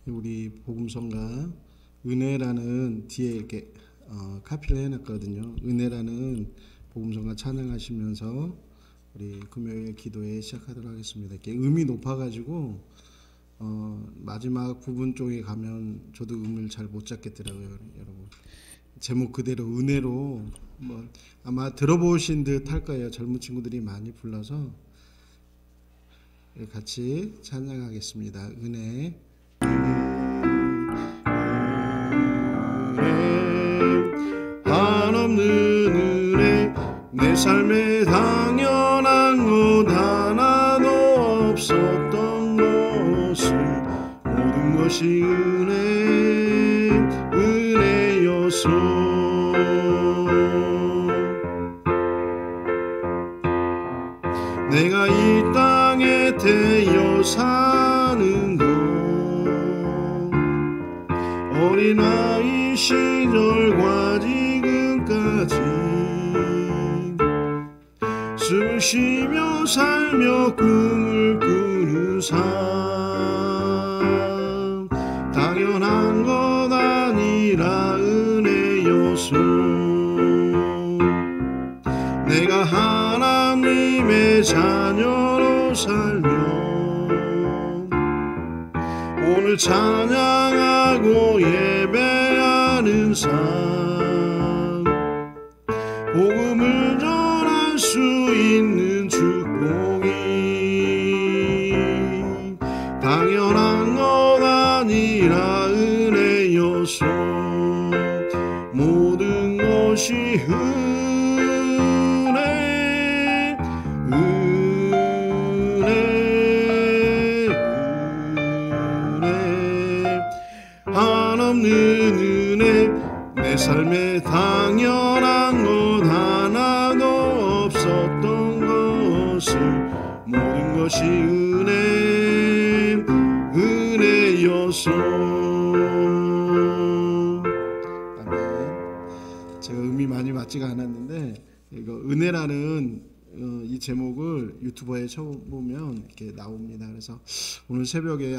우리 복음성가 은혜라는 뒤에 이렇게 카피를 해놨거든요. 은혜라는 복음성가 찬양하시면서 우리 금요일 기도회 시작하도록 하겠습니다. 이렇게 음이 높아가지고 마지막 부분 쪽에 가면 저도 음을 잘 못 잡겠더라고요, 여러분. 제목 그대로 은혜로 아마 들어보신 듯 할 거예요. 젊은 친구들이 많이 불러서 같이 찬양하겠습니다. 은혜. 한없는 은혜 내 삶에 당연한 것 하나도 없었던 것을 모든 것이 은혜여서 내가 이 땅에 태어 사는 것 어린아이 시절과 지금까지 숨을 쉬며 살며 꿈을 꾸는 삶 당연한 것 아니라 은혜여서 내가 하나님의 자녀로 살며 오늘 찬양하고 예배하는 삶 복음을 전할 수 있는 축복이 당연한 것 아니라 은혜여서 모든 것이 한없는 은혜 내 삶에 당연한 것 하나도 없었던 것을 모든 것이 은혜여서 아멘. 제가 음이 많이 맞지가 않았는데 이거 은혜라는 이 제목을 유튜버에 쳐보면 이렇게 나옵니다. 그래서 오늘 새벽에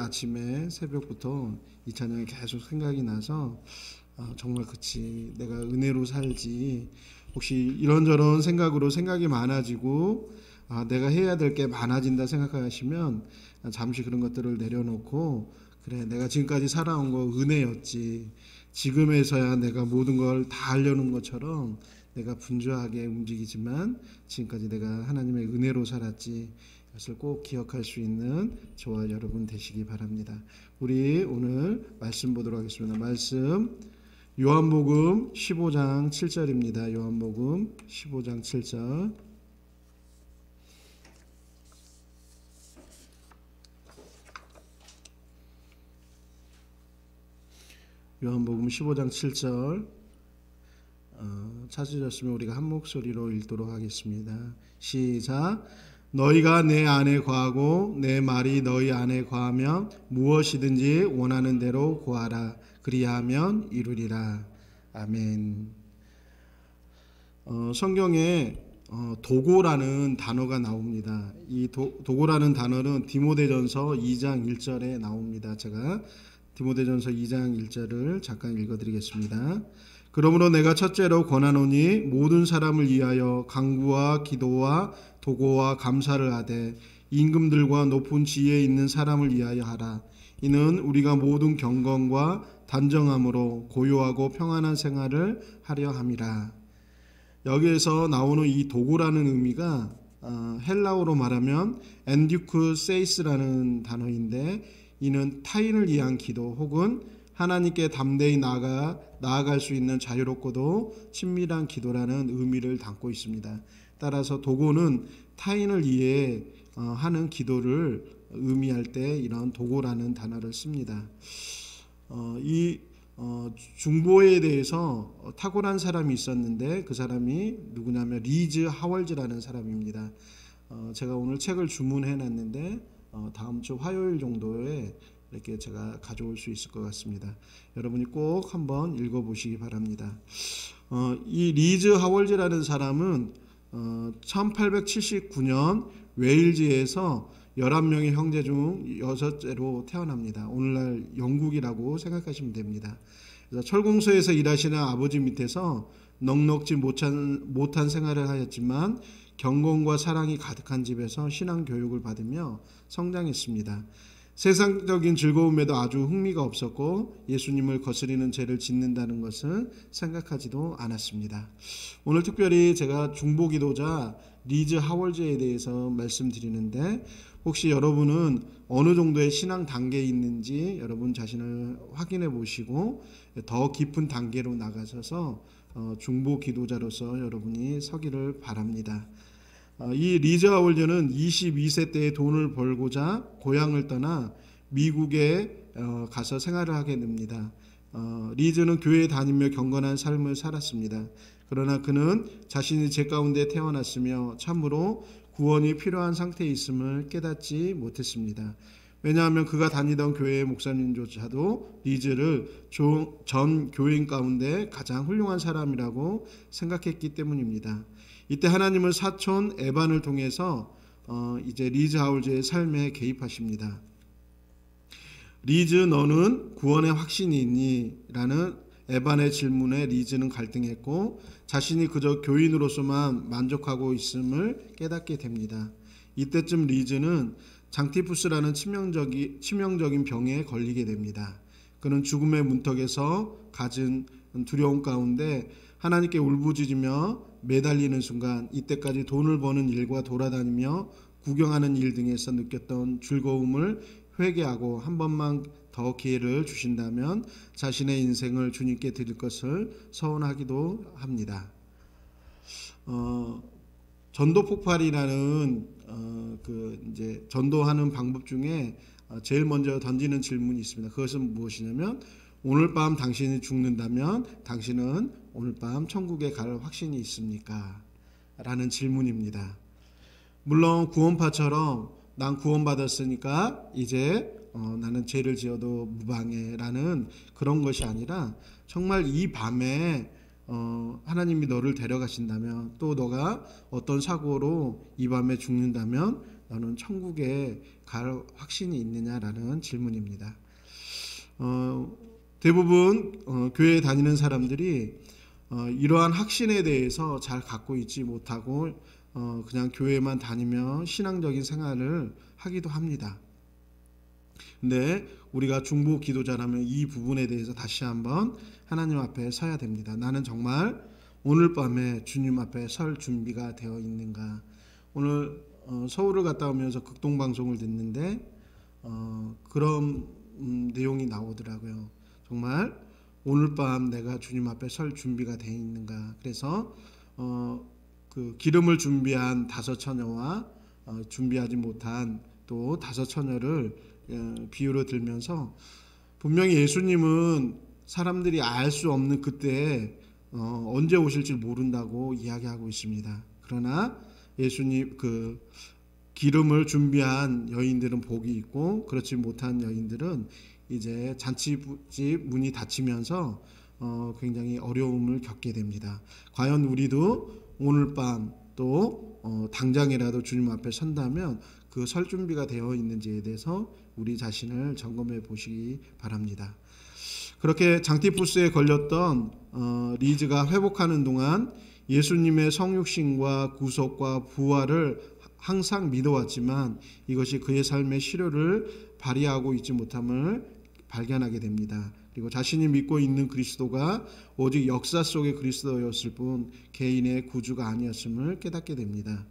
새벽부터 이 찬양이 계속 생각이 나서 정말 그치 내가 은혜로 살지 혹시 이런저런 생각으로 생각이 많아지고 내가 해야 될 게 많아진다 생각하시면 잠시 그런 것들을 내려놓고 그래 내가 지금까지 살아온 거 은혜였지 지금에서야 내가 모든 걸 다 하려는 것처럼 내가 분주하게 움직이지만 지금까지 내가 하나님의 은혜로 살았지 이것을 꼭 기억할 수 있는 저와 여러분 되시기 바랍니다. 우리 오늘 말씀 보도록 하겠습니다. 말씀 요한복음 15장 7절입니다. 요한복음 15장 7절 요한복음 15장 7절 찾으셨으면 우리가 한 목소리로 읽도록 하겠습니다. 시작. 너희가 내 안에 거하고 내 말이 너희 안에 거하면 무엇이든지 원하는 대로 구하라. 그리하면 이루리라. 아멘. 성경에 도고라는 단어가 나옵니다. 이 도고라는 단어는 디모데전서 2장 1절에 나옵니다. 제가 디모데전서 2장 1절을 잠깐 읽어드리겠습니다. 그러므로 내가 첫째로 권하노니 모든 사람을 위하여 간구와 기도와 도고와 감사를 하되 임금들과 높은 지혜에 있는 사람을 위하여 하라. 이는 우리가 모든 경건과 단정함으로 고요하고 평안한 생활을 하려 함이라. 여기에서 나오는 이 도고라는 의미가 헬라어로 말하면 엔듀크세이스라는 단어인데 이는 타인을 위한 기도 혹은 하나님께 담대히 나아갈 수 있는 자유롭고도 친밀한 기도라는 의미를 담고 있습니다. 따라서 도고는 타인을 위해 하는 기도를 의미할 때 이런 도고라는 단어를 씁니다. 이 중보에 대해서 탁월한 사람이 있었는데 그 사람이 누구냐면 리즈 하월즈라는 사람입니다. 제가 오늘 책을 주문해 놨는데 다음 주 화요일 정도에 이렇게 제가 가져올 수 있을 것 같습니다. 여러분이 꼭 한번 읽어보시기 바랍니다. 이 리즈 하월즈라는 사람은 1879년 웨일즈에서 11명의 형제 중 6째로 태어납니다. 오늘날 영국이라고 생각하시면 됩니다. 그래서 철공소에서 일하시는 아버지 밑에서 넉넉지 못한 생활을 하였지만 경건과 사랑이 가득한 집에서 신앙 교육을 받으며 성장했습니다. 세상적인 즐거움에도 아주 흥미가 없었고 예수님을 거스리는 죄를 짓는다는 것을 생각하지도 않았습니다. 오늘 특별히 제가 중보기도자 리즈 하월즈에 대해서 말씀드리는데, 혹시 여러분은 어느 정도의 신앙 단계에 있는지 여러분 자신을 확인해 보시고 더 깊은 단계로 나가셔서 중보기도자로서 여러분이 서기를 바랍니다. 이 리즈 하월즈는 22세 때에 돈을 벌고자 고향을 떠나 미국에 가서 생활을 하게 됩니다. 리즈는 교회에 다니며 경건한 삶을 살았습니다. 그러나 그는 자신이 죄 가운데 태어났으며 참으로 구원이 필요한 상태에 있음을 깨닫지 못했습니다. 왜냐하면 그가 다니던 교회의 목사님조차도 리즈를 전 교인 가운데 가장 훌륭한 사람이라고 생각했기 때문입니다. 이때 하나님은 사촌 에반을 통해서 이제 리즈 하월즈의 삶에 개입하십니다. 리즈, 너는 구원의 확신이 있니? 라는 에반의 질문에 리즈는 갈등했고 자신이 그저 교인으로서만 만족하고 있음을 깨닫게 됩니다. 이때쯤 리즈는 장티푸스라는 치명적인 병에 걸리게 됩니다. 그는 죽음의 문턱에서 가진 두려움 가운데 하나님께 울부짖으며 매달리는 순간, 이때까지 돈을 버는 일과 돌아다니며 구경하는 일 등에서 느꼈던 즐거움을 회개하고 한 번만 더 기회를 주신다면 자신의 인생을 주님께 드릴 것을 서원하기도 합니다. 전도 폭발이라는 이제 전도하는 방법 중에 제일 먼저 던지는 질문이 있습니다. 그것은 무엇이냐면, 오늘 밤 당신이 죽는다면 당신은 오늘 밤 천국에 갈 확신이 있습니까? 라는 질문입니다. 물론 구원파처럼 난 구원받았으니까 이제 나는 죄를 지어도 무방해 라는 그런 것이 아니라, 정말 이 밤에 하나님이 너를 데려가신다면, 또 너가 어떤 사고로 이 밤에 죽는다면 너는 천국에 갈 확신이 있느냐라는 질문입니다. 대부분 교회에 다니는 사람들이 이러한 확신에 대해서 잘 갖고 있지 못하고 그냥 교회만 다니며 신앙적인 생활을 하기도 합니다. 근데 우리가 중보 기도자라면 이 부분에 대해서 다시 한번 하나님 앞에 서야 됩니다. 나는 정말 오늘 밤에 주님 앞에 설 준비가 되어 있는가? 오늘 서울을 갔다 오면서 극동방송을 듣는데 그런 내용이 나오더라고요. 정말 오늘 밤 내가 주님 앞에 설 준비가 되어 있는가? 그래서 그 기름을 준비한 5 처녀와 준비하지 못한 또 5 처녀를 비유로 들면서, 분명히 예수님은 사람들이 알 수 없는 그때에 언제 오실지 모른다고 이야기하고 있습니다. 그러나 예수님 그 기름을 준비한 여인들은 복이 있고, 그렇지 못한 여인들은 이제 잔치집 문이 닫히면서 굉장히 어려움을 겪게 됩니다. 과연 우리도 오늘 밤 또 당장이라도 주님 앞에 선다면 그 설 준비가 되어 있는지에 대해서 우리 자신을 점검해 보시기 바랍니다. 그렇게 장티푸스에 걸렸던 리즈가 회복하는 동안 예수님의 성육신과 구속과 부활을 항상 믿어왔지만 이것이 그의 삶의 실효를 발휘하고 있지 못함을 발견하게 됩니다. 그리고 자신이 믿고 있는 그리스도가 오직 역사 속의 그리스도였을 뿐 개인의 구주가 아니었음을 깨닫게 됩니다.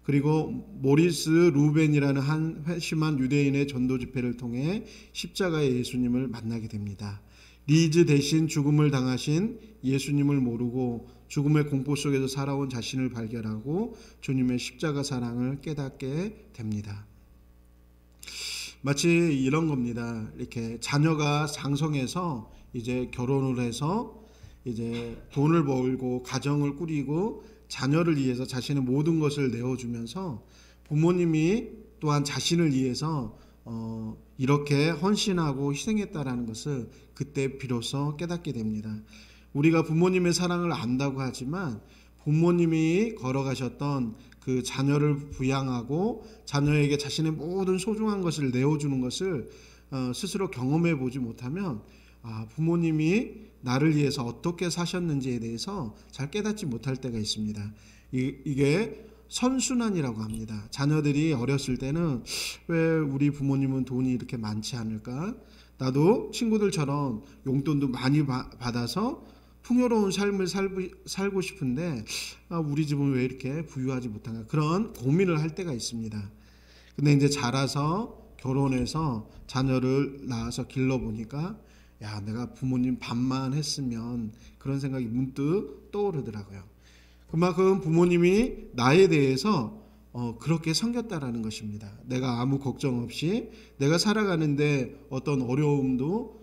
그리고 모리스 루벤이라는 한 회심한 유대인의 전도 집회를 통해 십자가의 예수님을 만나게 됩니다. 리즈 대신 죽음을 당하신 예수님을 모르고 죽음의 공포 속에서 살아온 자신을 발견하고 주님의 십자가 사랑을 깨닫게 됩니다. 마치 이런 겁니다. 이렇게 자녀가 장성해서 이제 결혼을 해서 이제 돈을 벌고 가정을 꾸리고 자녀를 위해서 자신의 모든 것을 내어주면서 부모님이 또한 자신을 위해서 이렇게 헌신하고 희생했다라는 것을 그때 비로소 깨닫게 됩니다. 우리가 부모님의 사랑을 안다고 하지만 부모님이 걸어가셨던 그 자녀를 부양하고 자녀에게 자신의 모든 소중한 것을 내어주는 것을 스스로 경험해 보지 못하면 부모님이 나를 위해서 어떻게 사셨는지에 대해서 잘 깨닫지 못할 때가 있습니다. 이게 선순환이라고 합니다. 자녀들이 어렸을 때는 왜 우리 부모님은 돈이 이렇게 많지 않을까? 나도 친구들처럼 용돈도 많이 받아서 풍요로운 삶을 살고 싶은데 우리 집은 왜 이렇게 부유하지 못한가? 그런 고민을 할 때가 있습니다. 근데 이제 자라서 결혼해서 자녀를 낳아서 길러보니까 내가 부모님 밥만 했으면 그런 생각이 문득 떠오르더라고요. 그만큼 부모님이 나에 대해서 그렇게 섬겼다라는 것입니다. 내가 아무 걱정 없이 내가 살아가는데 어떤 어려움도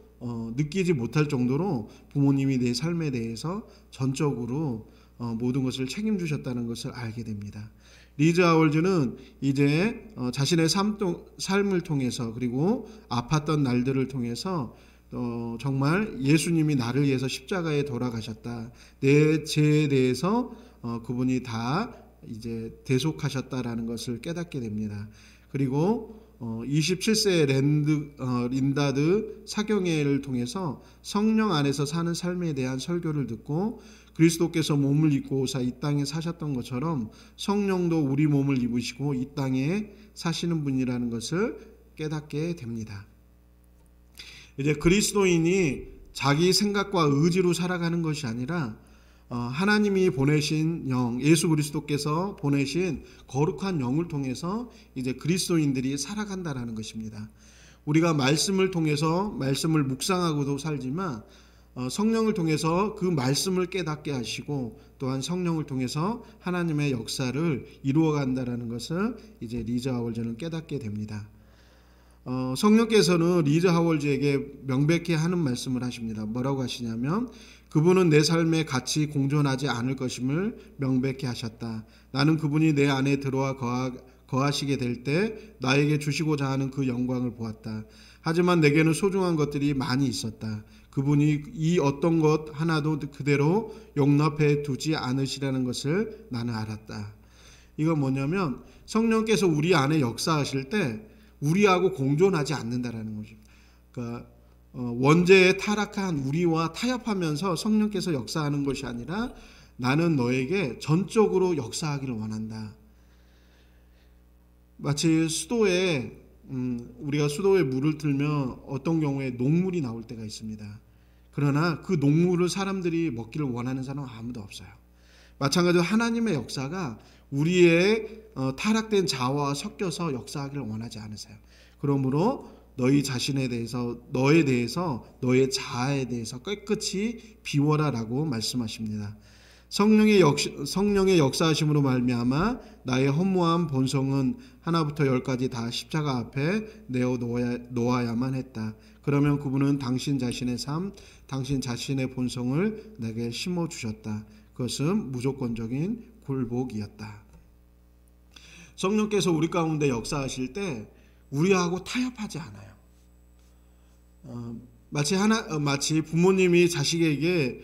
느끼지 못할 정도로 부모님이 내 삶에 대해서 전적으로 모든 것을 책임주셨다는 것을 알게 됩니다. 리즈 하월즈는 이제 자신의 삶을 통해서 그리고 아팠던 날들을 통해서 정말 예수님이 나를 위해서 십자가에 돌아가셨다. 내 죄에 대해서 그분이 다 이제 대속하셨다라는 것을 깨닫게 됩니다. 그리고 27세의 린다드 사경회를 통해서 성령 안에서 사는 삶에 대한 설교를 듣고 그리스도께서 몸을 입고 오사 이 땅에 사셨던 것처럼 성령도 우리 몸을 입으시고 이 땅에 사시는 분이라는 것을 깨닫게 됩니다. 이제 그리스도인이 자기 생각과 의지로 살아가는 것이 아니라 하나님이 보내신 영, 예수 그리스도께서 보내신 거룩한 영을 통해서 이제 그리스도인들이 살아간다라는 것입니다. 우리가 말씀을 통해서 말씀을 묵상하고도 살지만 성령을 통해서 그 말씀을 깨닫게 하시고 또한 성령을 통해서 하나님의 역사를 이루어간다라는 것을 이제 리즈 하월즈는 깨닫게 됩니다. 성령께서는 리즈 하월즈에게 명백히 하는 말씀을 하십니다. 뭐라고 하시냐면 그분은 내 삶에 같이 공존하지 않을 것임을 명백히 하셨다. 나는 그분이 내 안에 들어와 거하시게 될 때 나에게 주시고자 하는 그 영광을 보았다. 하지만 내게는 소중한 것들이 많이 있었다. 그분이 이 어떤 것 하나도 그대로 용납해 두지 않으시라는 것을 나는 알았다. 이건 뭐냐면 성령께서 우리 안에 역사하실 때 우리하고 공존하지 않는다라는 거죠. 그러니까 원죄에 타락한 우리와 타협하면서 성령께서 역사하는 것이 아니라 나는 너에게 전적으로 역사하기를 원한다. 마치 수도에 우리가 수도에 물을 틀면 어떤 경우에 녹물이 나올 때가 있습니다. 그러나 그 녹물을 사람들이 먹기를 원하는 사람은 아무도 없어요. 마찬가지로 하나님의 역사가 우리의 타락된 자아와 섞여서 역사하기를 원하지 않으세요. 그러므로 너희 자신에 대해서 너에 대해서 너의 자아에 대해서 깨끗이 비워라라고 말씀하십니다. 성령의 역사하심으로 말미암아 나의 허무한 본성은 하나부터 열까지 다 십자가 앞에 내어 놓아야만 했다. 그러면 그분은 당신 자신의 삶, 당신 자신의 본성을 내게 심어주셨다. 그것은 무조건적인 굴복이었다. 성령께서 우리 가운데 역사하실 때 우리하고 타협하지 않아요. 마치 부모님이 자식에게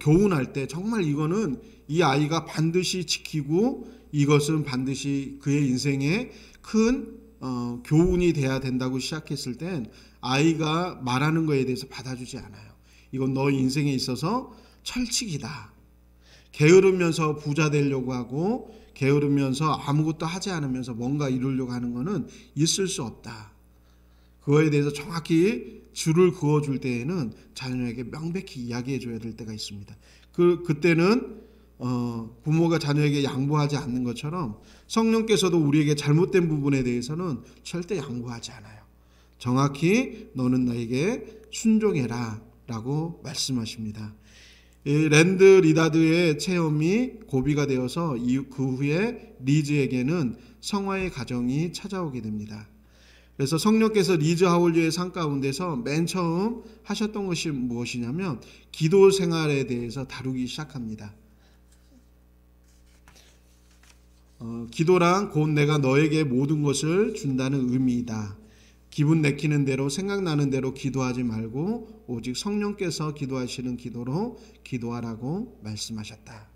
교훈할 때 정말 이거는 이 아이가 반드시 지키고 이것은 반드시 그의 인생에 큰 교훈이 돼야 된다고 시작했을 땐 아이가 말하는 거에 대해서 받아주지 않아요. 이건 너 인생에 있어서 철칙이다. 게으르면서 부자 되려고 하고 게으르면서 아무것도 하지 않으면서 뭔가 이루려고 하는 것은 있을 수 없다. 그거에 대해서 정확히 줄을 그어줄 때에는 자녀에게 명백히 이야기해 줘야 될 때가 있습니다. 그때는 부모가 자녀에게 양보하지 않는 것처럼 성령께서도 우리에게 잘못된 부분에 대해서는 절대 양보하지 않아요. 정확히 너는 나에게 순종해라 라고 말씀하십니다. 랜드 리다드의 체험이 고비가 되어서 그 후에 리즈에게는 성화의 가정이 찾아오게 됩니다. 그래서 성령께서 리즈 하월즈의 삶 가운데서 맨 처음 하셨던 것이 무엇이냐면 기도 생활에 대해서 다루기 시작합니다. 기도란 곧 내가 너에게 모든 것을 준다는 의미이다. 기분 내키는 대로 생각나는 대로 기도하지 말고 오직 성령께서 기도하시는 기도로 기도하라고 말씀하셨다.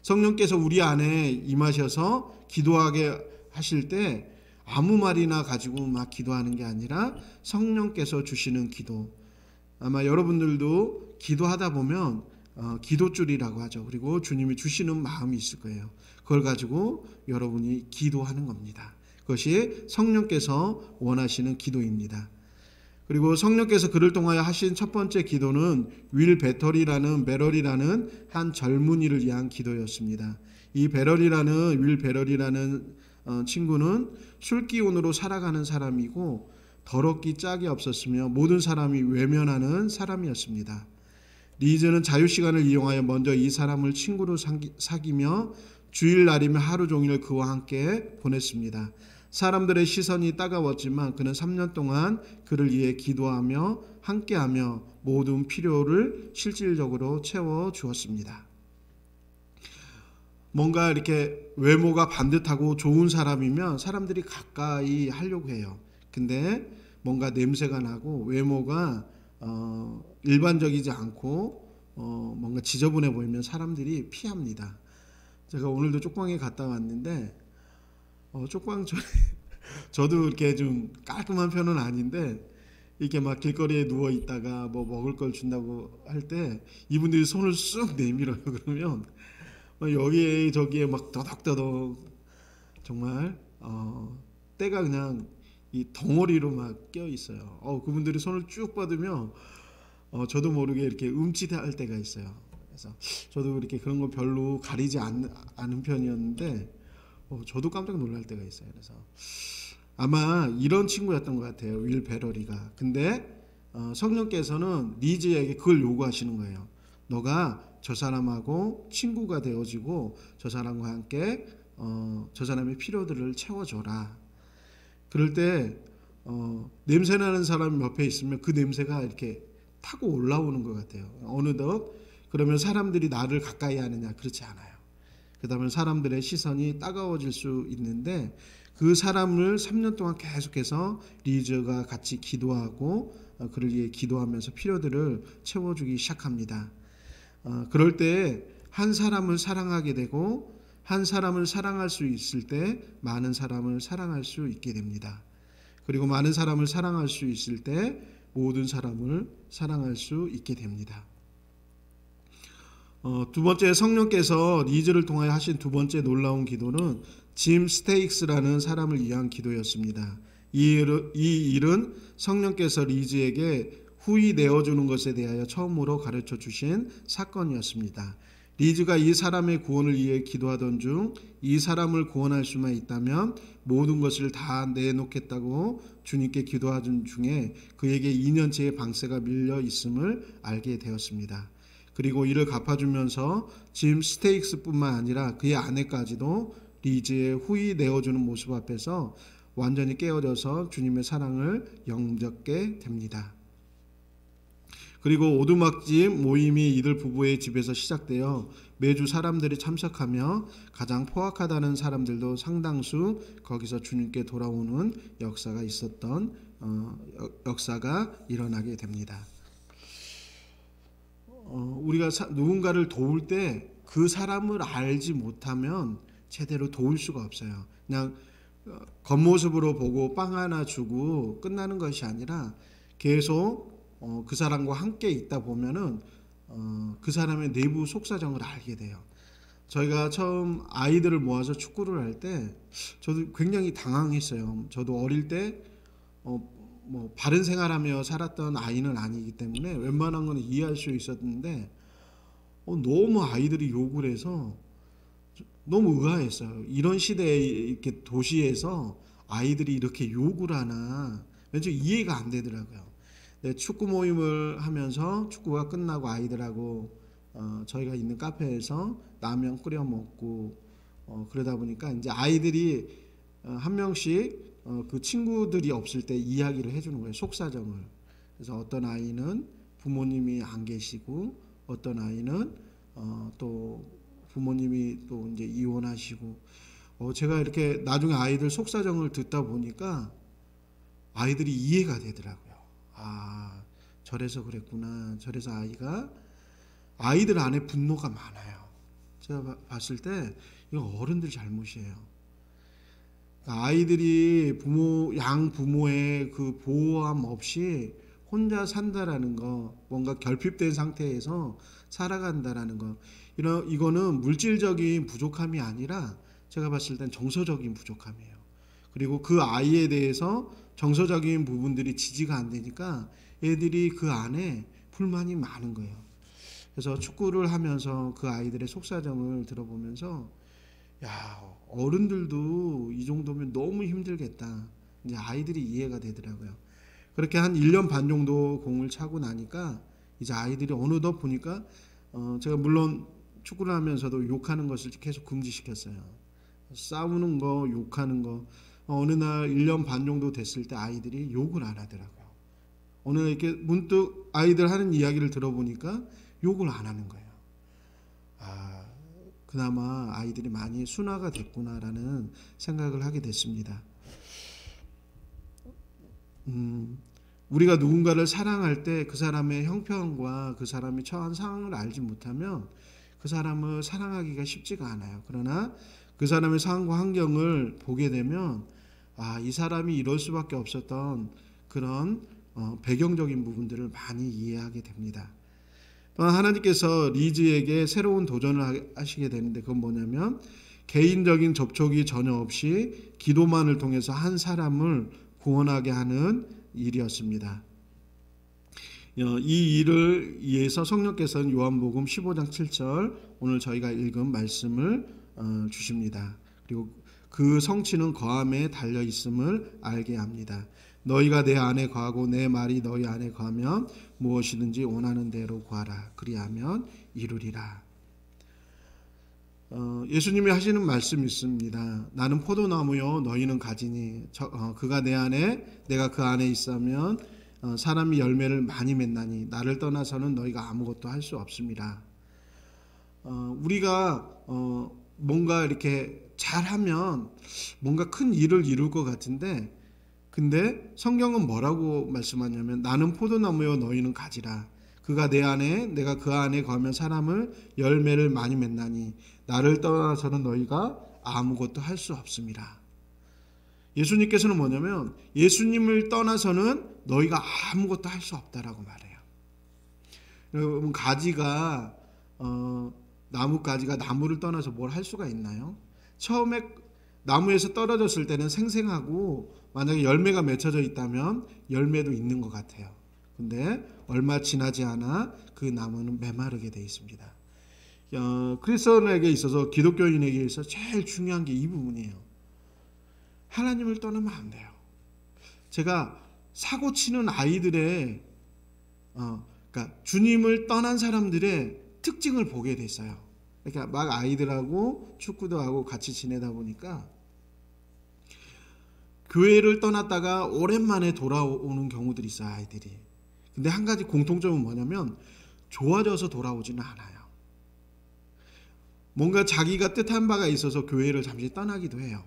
성령께서 우리 안에 임하셔서 기도하게 하실 때 아무 말이나 가지고 막 기도하는 게 아니라 성령께서 주시는 기도. 아마 여러분들도 기도하다 보면 기도줄이라고 하죠. 그리고 주님이 주시는 마음이 있을 거예요. 그걸 가지고 여러분이 기도하는 겁니다. 그것이 성령께서 원하시는 기도입니다. 그리고 성령께서 그를 통하여 하신 첫 번째 기도는 윌 베럴이라는 한 젊은이를 위한 기도였습니다. 이 윌 베럴이라는 친구는 술기운으로 살아가는 사람이고 더럽기 짝이 없었으며 모든 사람이 외면하는 사람이었습니다. 리즈는 자유시간을 이용하여 먼저 이 사람을 친구로 사귀며 주일날이면 하루 종일 그와 함께 보냈습니다. 사람들의 시선이 따가웠지만 그는 3년 동안 그를 위해 기도하며 함께하며 모든 필요를 실질적으로 채워주었습니다. 뭔가 이렇게 외모가 반듯하고 좋은 사람이면 사람들이 가까이 하려고 해요. 근데 뭔가 냄새가 나고 외모가 일반적이지 않고 뭔가 지저분해 보이면 사람들이 피합니다. 제가 오늘도 쪽방에 갔다 왔는데 쪽방 저도 이렇게 좀 깔끔한 편은 아닌데 이렇게 막 길거리에 누워 있다가 뭐 먹을 걸 준다고 할 때 이분들이 손을 쑥 내밀어요. 그러면 여기에 저기에 막 더덕더덕 정말 때가 그냥 이 덩어리로 막 껴 있어요. 그분들이 손을 쭉 뻗으면 저도 모르게 이렇게 움찔할 때가 있어요. 그래서 저도 이렇게 그런 거 별로 가리지 않은 편이었는데 저도 깜짝 놀랄 때가 있어요. 그래서 아마 이런 친구였던 것 같아요. 윌 베럴이가. 근데 성령께서는 리즈에게 그걸 요구하시는 거예요. 너가 저 사람하고 친구가 되어지고 저 사람과 함께 저 사람의 필요들을 채워줘라. 그럴 때 냄새나는 사람이 옆에 있으면 그 냄새가 이렇게 타고 올라오는 것 같아요. 어느덧 그러면 사람들이 나를 가까이 하느냐? 그렇지 않아요. 그다음에 사람들의 시선이 따가워질 수 있는데 그 사람을 3년 동안 계속해서 리즈가 같이 기도하고 그를 위해 기도하면서 필요들을 채워주기 시작합니다. 그럴 때 한 사람을 사랑하게 되고 한 사람을 사랑할 수 있을 때 많은 사람을 사랑할 수 있게 됩니다. 그리고 많은 사람을 사랑할 수 있을 때 모든 사람을 사랑할 수 있게 됩니다. 두 번째, 성령께서 리즈를 통하여 하신 두 번째 놀라운 기도는 짐 스테익스라는 사람을 위한 기도였습니다. 이 일은 성령께서 리즈에게 후이 내어주는 것에 대하여 처음으로 가르쳐 주신 사건이었습니다. 리즈가 이 사람의 구원을 위해 기도하던 중 이 사람을 구원할 수만 있다면 모든 것을 다 내놓겠다고 주님께 기도하던 중에 그에게 2년째의 방세가 밀려 있음을 알게 되었습니다. 그리고 이를 갚아주면서 짐 스테익스뿐만 아니라 그의 아내까지도 리즈의 후이 내어주는 모습 앞에서 완전히 깨어져서 주님의 사랑을 영접게 됩니다. 그리고 오두막집 모임이 이들 부부의 집에서 시작되어 매주 사람들이 참석하며 가장 포악하다는 사람들도 상당수 거기서 주님께 돌아오는 역사가 일어나게 됩니다. 우리가 누군가를 도울 때 그 사람을 알지 못하면 제대로 도울 수가 없어요. 그냥 겉모습으로 보고 빵 하나 주고 끝나는 것이 아니라 계속 그 사람과 함께 있다 보면은 그 사람의 내부 속사정을 알게 돼요. 저희가 처음 아이들을 모아서 축구를 할 때 저도 굉장히 당황했어요. 저도 어릴 때 바른 생활하며 살았던 아이는 아니기 때문에 웬만한 건 이해할 수 있었는데 너무 아이들이 욕을 해서 너무 의아했어요. 이런 시대에 이렇게 도시에서 아이들이 이렇게 욕을 하나 왠지 이해가 안 되더라고요. 축구 모임을 하면서 축구가 끝나고 아이들하고 저희가 있는 카페에서 라면 끓여 먹고 그러다 보니까 이제 아이들이 한 명씩 그 친구들이 없을 때 이야기를 해주는 거예요. 속사정을. 그래서 어떤 아이는 부모님이 안 계시고 어떤 아이는 또 부모님이 또 이제 이혼하시고 제가 이렇게 나중에 아이들 속사정을 듣다 보니까 아이들이 이해가 되더라고요. 저래서 그랬구나. 저래서 아이들 안에 분노가 많아요. 제가 봤을 때 이거 어른들 잘못이에요. 아이들이 양 부모의 그 보호함 없이 혼자 산다라는 거, 뭔가 결핍된 상태에서 살아간다라는 거, 이거는 물질적인 부족함이 아니라 제가 봤을 땐 정서적인 부족함이에요. 그리고 그 아이에 대해서 정서적인 부분들이 지지가 안 되니까 애들이 그 안에 불만이 많은 거예요. 그래서 축구를 하면서 그 아이들의 속사정을 들어보면서 야, 어른들도 이 정도면 너무 힘들겠다. 이제 아이들이 이해가 되더라고요. 그렇게 한 1년 반 정도 공을 차고 나니까 이제 아이들이 어느덧 보니까 제가 물론 축구를 하면서도 욕하는 것을 계속 금지시켰어요. 싸우는 거, 욕하는 거. 어느 날 1년 반 정도 됐을 때 아이들이 욕을 안 하더라고요. 어느 날 이렇게 문득 아이들 하는 이야기를 들어보니까 욕을 안 하는 거예요. 아, 그나마 아이들이 많이 순화가 됐구나라는 생각을 하게 됐습니다. 우리가 누군가를 사랑할 때 그 사람의 형편과 그 사람이 처한 상황을 알지 못하면 그 사람을 사랑하기가 쉽지가 않아요. 그러나 그 사람의 상황과 환경을 보게 되면 이 사람이 이럴 수밖에 없었던 그런 배경적인 부분들을 많이 이해하게 됩니다. 또한 하나님께서 리즈에게 새로운 도전을 하시게 되는데 그건 뭐냐면 개인적인 접촉이 전혀 없이 기도만을 통해서 한 사람을 구원하게 하는 일이었습니다. 이 일을 위해서 성령께서는 요한복음 15장 7절 오늘 저희가 읽은 말씀을 주십니다. 그리고 그 성취는 거함에 달려 있음을 알게 합니다. 너희가 내 안에 거하고 내 말이 너희 안에 거하면 무엇이든지 원하는 대로 구하라. 그리하면 이루리라. 예수님이 하시는 말씀이 있습니다. 나는 포도나무요 너희는 가지니 그가 내 안에 내가 그 안에 있으면 사람이 열매를 많이 맺나니 나를 떠나서는 너희가 아무것도 할 수 없습니다. 우리가 뭔가 이렇게 잘하면 뭔가 큰 일을 이룰 것 같은데 근데 성경은 뭐라고 말씀하냐면 나는 포도나무요 너희는 가지라. 그가 내 안에 내가 그 안에 거하면 사람을 열매를 많이 맺나니 나를 떠나서는 너희가 아무것도 할 수 없습니다. 예수님께서는 뭐냐면 예수님을 떠나서는 너희가 아무것도 할 수 없다라고 말해요. 여러분 가지가 나뭇가지가 나무를 떠나서 뭘 할 수가 있나요? 처음에 나무에서 떨어졌을 때는 생생하고 만약에 열매가 맺혀져 있다면 열매도 있는 것 같아요. 근데 얼마 지나지 않아 그 나무는 메마르게 되어 있습니다. 그리스도인에게 있어서 기독교인에게 있어서 제일 중요한 게 이 부분이에요. 하나님을 떠나면 안 돼요. 제가 사고치는 아이들의 그러니까 주님을 떠난 사람들의 특징을 보게 됐어요. 그러니까 막 아이들하고 축구도 하고 같이 지내다 보니까 교회를 떠났다가 오랜만에 돌아오는 경우들이 있어요. 아이들이. 근데 한 가지 공통점은 뭐냐면 좋아져서 돌아오지는 않아요. 뭔가 자기가 뜻한 바가 있어서 교회를 잠시 떠나기도 해요.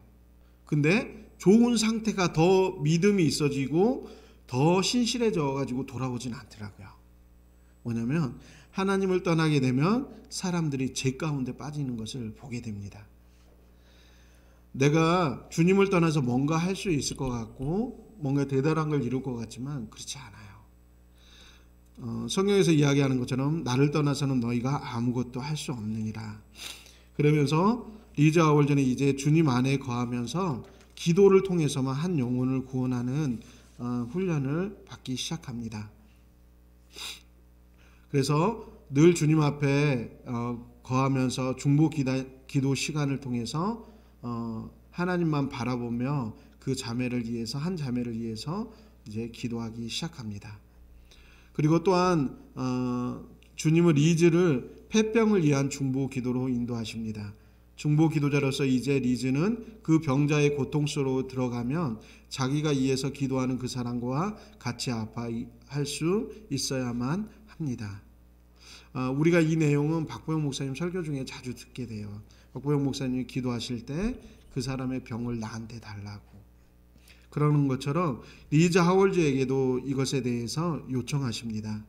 근데 좋은 상태가 더 믿음이 있어지고 더 신실해져 가지고 돌아오진 않더라고요. 뭐냐면 하나님을 떠나게 되면 사람들이 죄 가운데 빠지는 것을 보게 됩니다. 내가 주님을 떠나서 뭔가 할 수 있을 것 같고 뭔가 대단한 걸 이룰 것 같지만 그렇지 않아요. 성경에서 이야기하는 것처럼 나를 떠나서는 너희가 아무것도 할 수 없느니라. 그러면서 리즈 하월전에 이제 주님 안에 거하면서 기도를 통해서만 한 영혼을 구원하는 훈련을 받기 시작합니다. 그래서 늘 주님 앞에 거하면서 중보 기도 시간을 통해서 하나님만 바라보며 그 자매를 위해서 한 자매를 위해서 이제 기도하기 시작합니다. 그리고 또한 주님은 리즈를 폐병을 위한 중보 기도로 인도하십니다. 중보 기도자로서 이제 리즈는 그 병자의 고통 속으로 들어가면 자기가 위해서 기도하는 그 사람과 같이 아파할 수 있어야만 합니다. 우리가 이 내용은 박보영 목사님 설교 중에 자주 듣게 돼요. 박보영 목사님이 기도하실 때 그 사람의 병을 나한테 달라고 그러는 것처럼 리즈 하월즈에게도 이것에 대해서 요청하십니다.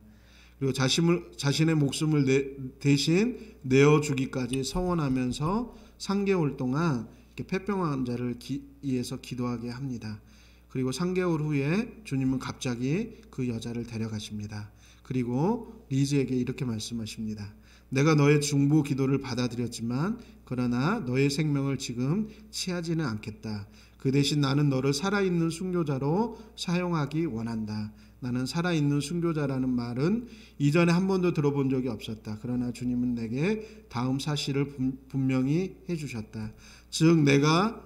그리고 자신의 목숨을 대신 내어주기까지 서원하면서 3개월 동안 이렇게 폐병 환자를 위해서 기도하게 합니다. 그리고 3개월 후에 주님은 갑자기 그 여자를 데려가십니다. 그리고 리즈에게 이렇게 말씀하십니다. 내가 너의 중보 기도를 받아들였지만 그러나 너의 생명을 지금 취하지는 않겠다. 그 대신 나는 너를 살아있는 순교자로 사용하기 원한다. 나는 살아있는 순교자라는 말은 이전에 한 번도 들어본 적이 없었다. 그러나 주님은 내게 다음 사실을 분명히 해주셨다. 즉 내가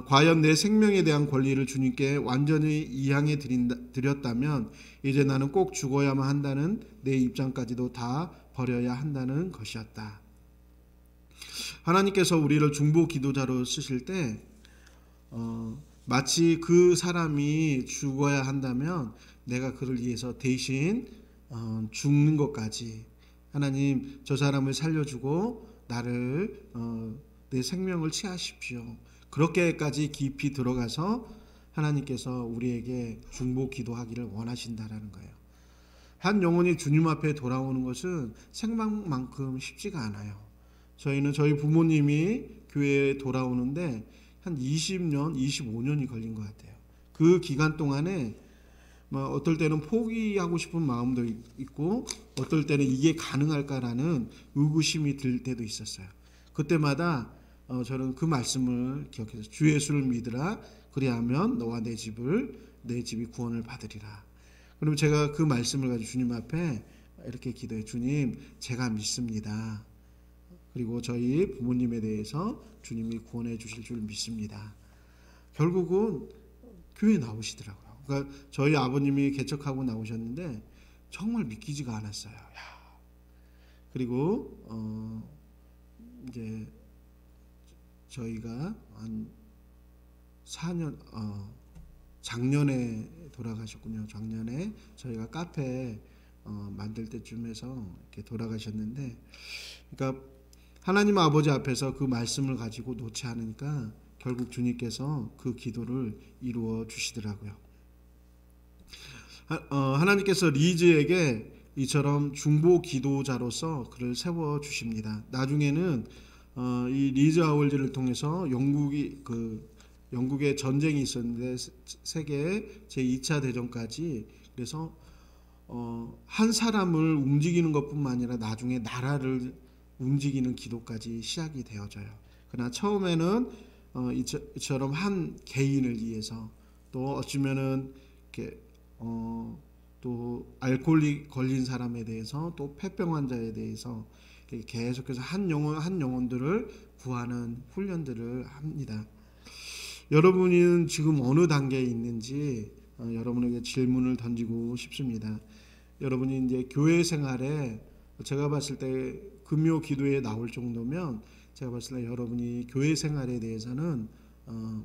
과연 내 생명에 대한 권리를 주님께 완전히 이양해 드렸다면 이제 나는 꼭 죽어야만 한다는 내 입장까지도 다 버려야 한다는 것이었다. 하나님께서 우리를 중보 기도자로 쓰실 때 마치 그 사람이 죽어야 한다면 내가 그를 위해서 대신 죽는 것까지 하나님 저 사람을 살려주고 나를 내 생명을 취하십시오. 그렇게까지 깊이 들어가서 하나님께서 우리에게 중보 기도하기를 원하신다라는 거예요. 한 영혼이 주님 앞에 돌아오는 것은 생방만큼 쉽지가 않아요. 저희는 저희 부모님이 교회에 돌아오는데 한 20년, 25년이 걸린 것 같아요. 그 기간 동안에 어떨 때는 포기하고 싶은 마음도 있고 어떨 때는 이게 가능할까라는 의구심이 들 때도 있었어요. 그때마다 저는 그 말씀을 기억해서 주 예수를 믿으라 그리하면 너와 내 집이 구원을 받으리라. 그럼 제가 그 말씀을 가지고 주님 앞에 이렇게 기도해. 주님 제가 믿습니다. 그리고 저희 부모님에 대해서 주님이 구원해 주실 줄 믿습니다. 결국은 교회에 나오시더라고요. 그러니까 저희 아버님이 개척하고 나오셨는데 정말 믿기지가 않았어요. 그리고 이제 저희가 한 4년 작년에 돌아가셨군요. 작년에 저희가 카페 만들 때쯤에서 이렇게 돌아가셨는데, 그러니까 하나님 아버지 앞에서 그 말씀을 가지고 놓지 않으니까 결국 주님께서 그 기도를 이루어 주시더라고요. 하나님께서 리즈에게 이처럼 중보 기도자로서 그를 세워 주십니다. 나중에는 이 리즈 아월즈를 통해서 영국에 전쟁이 있었는데 세계 제2차 대전까지, 그래서 한 사람을 움직이는 것뿐만 아니라 나중에 나라를 움직이는 기도까지 시작이 되어져요. 그러나 처음에는 이처럼 한 개인을 위해서, 또 어쩌면은 이렇게 또 알코올이 걸린 사람에 대해서, 또 폐병 환자에 대해서 계속해서 한 영혼들을 구하는 훈련들을 합니다. 여러분은 지금 어느 단계에 있는지 여러분에게 질문을 던지고 싶습니다. 여러분이 이제 교회 생활에, 제가 봤을 때 금요 기도에 나올 정도면 제가 봤을 때 여러분이 교회 생활에 대해서는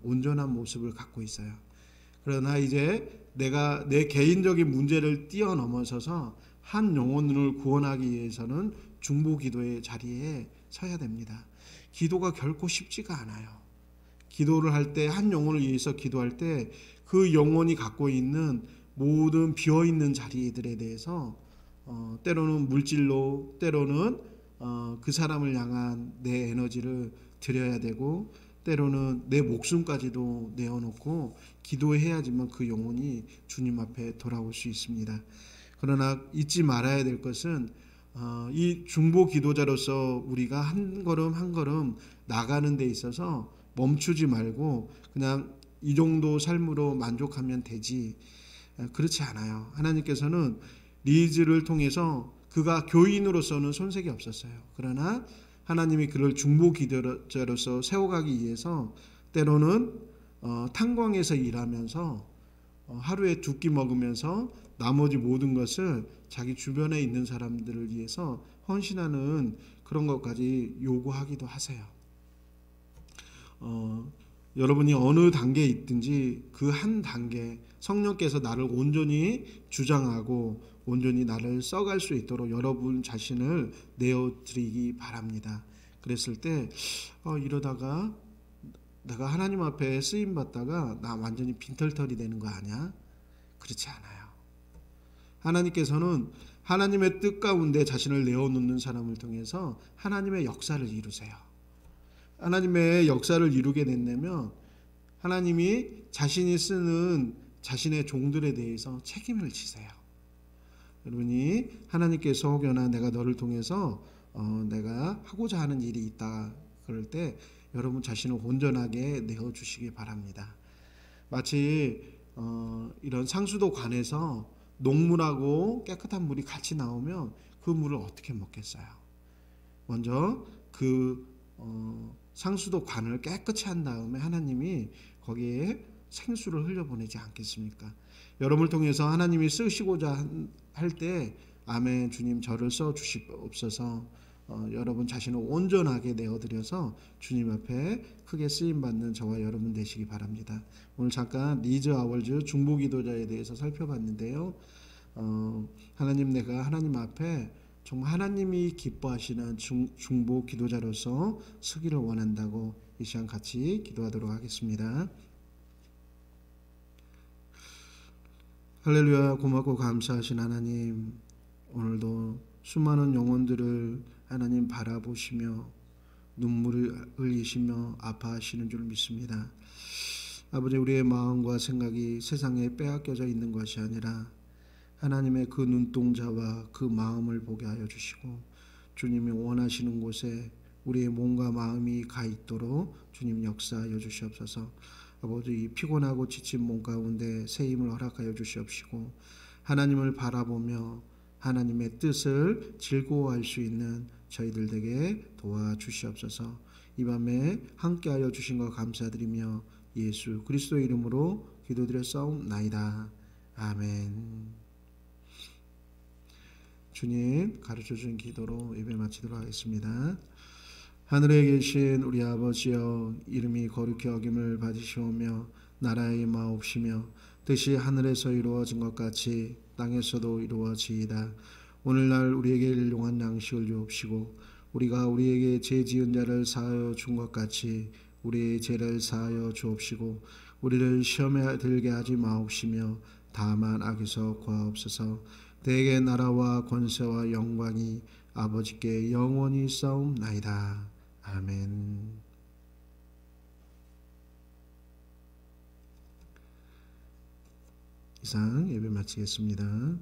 온전한 모습을 갖고 있어요. 그러나 이제 내가 내 개인적인 문제를 뛰어넘어서서 한 영혼을 구원하기 위해서는 중보 기도의 자리에 서야 됩니다. 기도가 결코 쉽지가 않아요. 기도를 할 때, 한 영혼을 위해서 기도할 때 그 영혼이 갖고 있는 모든 비어있는 자리들에 대해서 때로는 물질로, 때로는 그 사람을 향한 내 에너지를 드려야 되고, 때로는 내 목숨까지도 내어놓고 기도해야지만 그 영혼이 주님 앞에 돌아올 수 있습니다. 그러나 잊지 말아야 될 것은 이 중보 기도자로서 우리가 한 걸음 한 걸음 나가는 데 있어서 멈추지 말고 그냥 이 정도 삶으로 만족하면 되지, 그렇지 않아요. 하나님께서는 리즈를 통해서 그가 교인으로서는 손색이 없었어요. 그러나 하나님이 그를 중보 기도자로서 세워가기 위해서 때로는 탄광에서 일하면서 하루에 2끼 먹으면서 나머지 모든 것을 자기 주변에 있는 사람들을 위해서 헌신하는 그런 것까지 요구하기도 하세요. 여러분이 어느 단계에 있든지 그 한 단계 성령께서 나를 온전히 주장하고 온전히 나를 써갈 수 있도록 여러분 자신을 내어드리기 바랍니다. 그랬을 때 이러다가 내가 하나님 앞에 쓰임받다가 나 완전히 빈털털이 되는 거 아니야? 그렇지 않아요. 하나님께서는 하나님의 뜻 가운데 자신을 내어놓는 사람을 통해서 하나님의 역사를 이루세요. 하나님의 역사를 이루게 된다면 하나님이 자신이 쓰는 자신의 종들에 대해서 책임을 지세요. 여러분이 하나님께서 혹여나 내가 너를 통해서 내가 하고자 하는 일이 있다 그럴 때 여러분 자신을 온전하게 내어주시기 바랍니다. 마치 이런 상수도 관에서 녹물하고 깨끗한 물이 같이 나오면 그 물을 어떻게 먹겠어요? 먼저 그 상수도 관을 깨끗이 한 다음에 하나님이 거기에 생수를 흘려보내지 않겠습니까? 여러분을 통해서 하나님이 쓰시고자 할 때 아멘 주님 저를 써주시옵소서. 여러분 자신을 온전하게 내어드려서 주님 앞에 크게 쓰임받는 저와 여러분 되시기 바랍니다. 오늘 잠깐 리즈 아월즈 중보 기도자에 대해서 살펴봤는데요. 하나님 내가 하나님 앞에 정말 하나님이 기뻐하시는 중보 기도자로서 서기를 원한다고 이 시간 같이 기도하도록 하겠습니다. 할렐루야. 고맙고 감사하신 하나님, 오늘도 수많은 영혼들을 하나님 바라보시며 눈물을 흘리시며 아파하시는 줄 믿습니다. 아버지, 우리의 마음과 생각이 세상에 빼앗겨져 있는 것이 아니라 하나님의 그 눈동자와 그 마음을 보게 하여 주시고 주님이 원하시는 곳에 우리의 몸과 마음이 가 있도록 주님 역사하여 주시옵소서. 아버지, 이 피곤하고 지친 몸 가운데 새 힘을 허락하여 주시옵시고 하나님을 바라보며 하나님의 뜻을 즐거워할 수 있는 저희들 되게 도와주시옵소서. 이 밤에 함께하여 주신 것 감사드리며 예수 그리스도의 이름으로 기도드렸사옵나이다. 아멘. 주님 가르쳐준 기도로 예배 마치도록 하겠습니다. 하늘에 계신 우리 아버지여, 이름이 거룩히 여김을 받으시오며 나라의 마옵시며 뜻이 하늘에서 이루어진 것 같이 땅에서도 이루어지이다. 오늘날 우리에게 일용할 양식을 주옵시고 우리가 우리에게 죄 지은 자를 사하여 준 것 같이 우리의 죄를 사하여 주옵시고 우리를 시험에 들게 하지 마옵시며 다만 악에서 구하옵소서. 대개 나라와 권세와 영광이 아버지께 영원히 있사옵나이다. 아멘. 이상 예배 마치겠습니다.